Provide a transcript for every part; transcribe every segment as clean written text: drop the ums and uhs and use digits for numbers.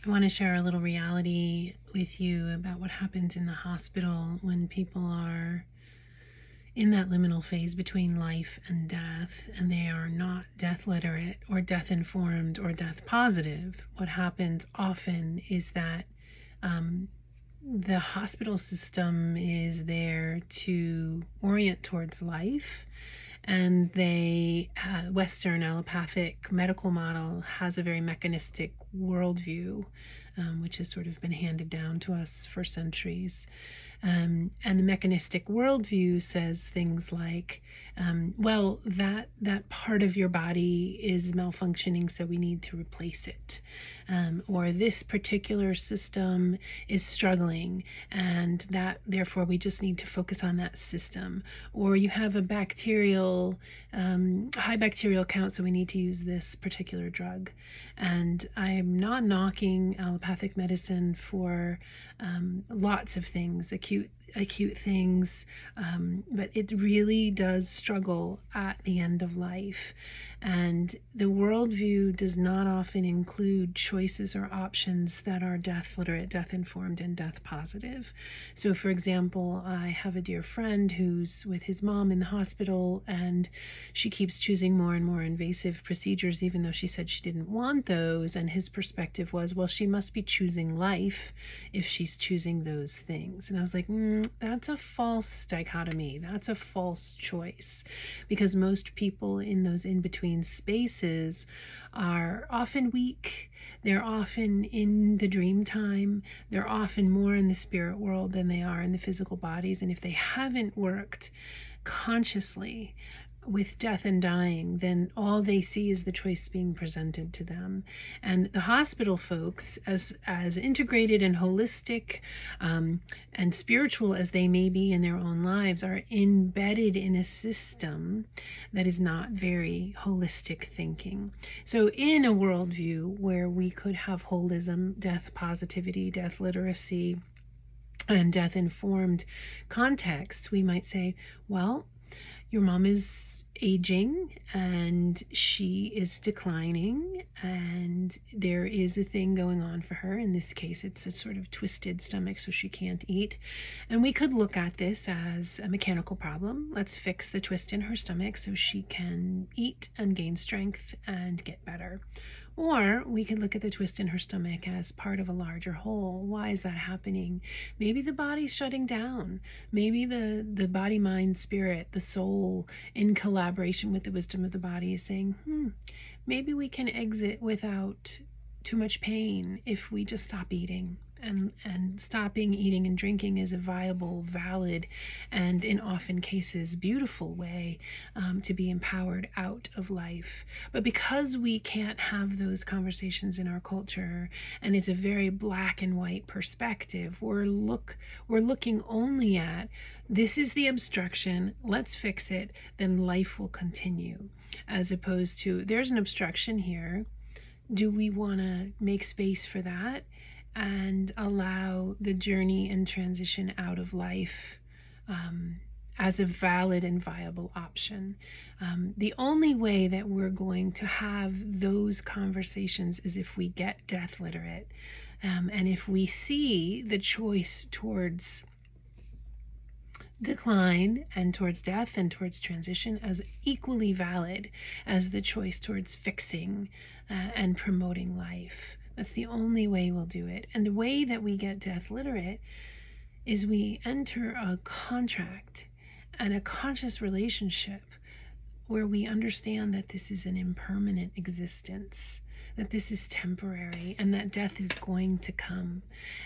I want to share a little reality with you about what happens in the hospital when people are in that liminal phase between life and death, and they are not death literate or death informed or death positive. What happens often is that the hospital system is there to orient towards life, and they Western allopathic medical model has a very mechanistic worldview, which has sort of been handed down to us for centuries. And the mechanistic worldview says things like, well, that part of your body is malfunctioning, so we need to replace it. Or this particular system is struggling, and that therefore we just need to focus on that system. Or you have a bacterial, high bacterial count, so we need to use this particular drug. And I'm not knocking allopathic medicine for lots of things, acute things, but it really does struggle at the end of life. And the worldview does not often include choices or options that are death literate, death informed, and death positive. So, for example, I have a dear friend who's with his mom in the hospital, and she keeps choosing more and more invasive procedures, even though she said she didn't want those. And his perspective was, well, she must be choosing life if she's choosing those things. And I was like, that's a false dichotomy. That's a false choice, because most people in those in-between spaces are often weak. They're often in the dream time. They're often more in the spirit world than they are in the physical bodies. And if they haven't worked consciously with death and dying, then all they see is the choice being presented to them. And the hospital folks, as integrated and holistic and spiritual as they may be in their own lives, are embedded in a system that is not very holistic thinking. So in a worldview where we could have holism, death positivity, death literacy, and death informed contexts, we might say, well, your mom is aging and she is declining, and there is a thing going on for her. In this case, it's a sort of twisted stomach, so she can't eat. And we could look at this as a mechanical problem. Let's fix the twist in her stomach so she can eat and gain strength and get better. Or we could look at the twist in her stomach as part of a larger whole. Why is that happening? Maybe the body's shutting down. Maybe the body, mind, spirit, the soul, in collaboration with the wisdom of the body, is saying, maybe we can exit without too much pain if we just stop eating. And stopping eating and drinking is a viable, valid, and in often cases beautiful way to be empowered out of life. But because we can't have those conversations in our culture, and it's a very black and white perspective, we're looking only at, this is the obstruction, let's fix it, then life will continue. As opposed to, there's an obstruction here. Do we want to make space for that and allow the journey and transition out of life as a valid and viable option? The only way that we're going to have those conversations is if we get death literate, and if we see the choice towards decline and towards death and towards transition as equally valid as the choice towards fixing and promoting life. That's the only way we'll do it. And the way that we get death literate is we enter a contract and a conscious relationship where we understand that this is an impermanent existence, that this is temporary, and that death is going to come,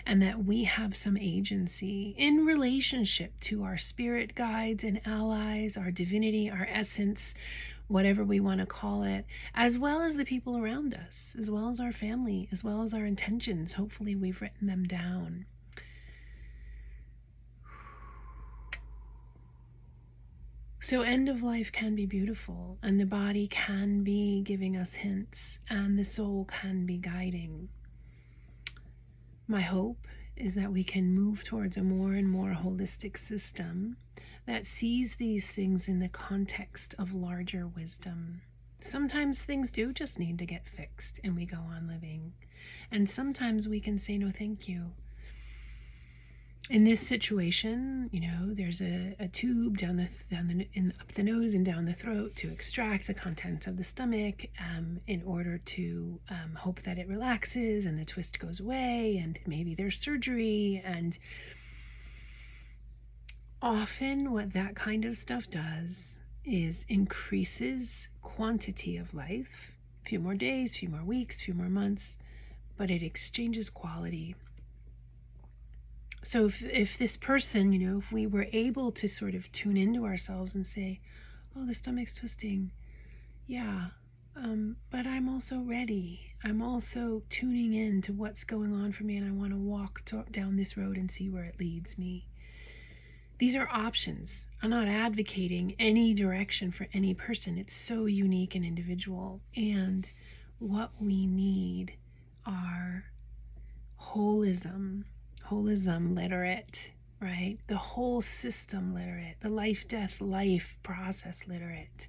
and that we have some agency in relationship to our spirit guides and allies, our divinity, our essence, whatever we want to call it, as well as the people around us, as well as our family, as well as our intentions. Hopefully we've written them down. So end of life can be beautiful, and the body can be giving us hints, and the soul can be guiding. My hope is that we can move towards a more and more holistic system that sees these things in the context of larger wisdom. Sometimes things do just need to get fixed and we go on living. And sometimes we can say no thank you. In this situation, there's a tube up the nose and down the throat to extract the contents of the stomach, in order to hope that it relaxes and the twist goes away, and maybe there's surgery. And often what that kind of stuff does is increases quantity of life, a few more days, a few more weeks, a few more months, but it exchanges quality. So if this person, if we were able to sort of tune into ourselves and say, oh, the stomach's twisting, yeah, but I'm also ready. I'm also tuning in to what's going on for me, and I want to walk down this road and see where it leads me. These are options. I'm not advocating any direction for any person. It's so unique and individual. And what we need are holism literate, right? The whole system literate, the life, death, life process literate,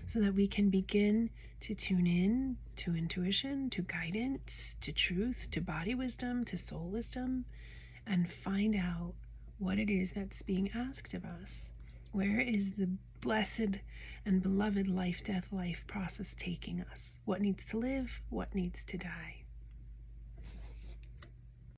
so that we can begin to tune in to intuition, to guidance, to truth, to body wisdom, to soul wisdom, and find out what it is that's being asked of us. Where is the blessed and beloved life, death, life process taking us? What needs to live? What needs to die?